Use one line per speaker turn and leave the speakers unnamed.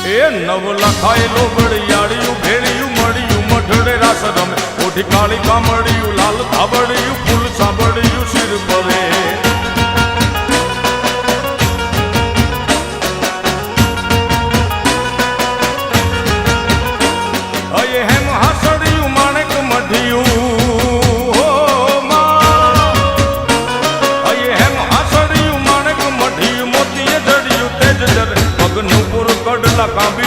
એ નવ લખાયેલો બળિયાળિયું ભેળિયું મળ્યું મઢડે રાસ રમે ઓઢી કાળી કામળિયું લાલ ધાબળિયું ફૂલ સાંભળિયું શિર પરે અયે હેમ હાસડિયું માણેક મઢિયું અયે હેમ હાસડિયું માણેક મઢિયું મોતીએ જડિયું તેજ જરે પગનું પૂર કડલા કાંબી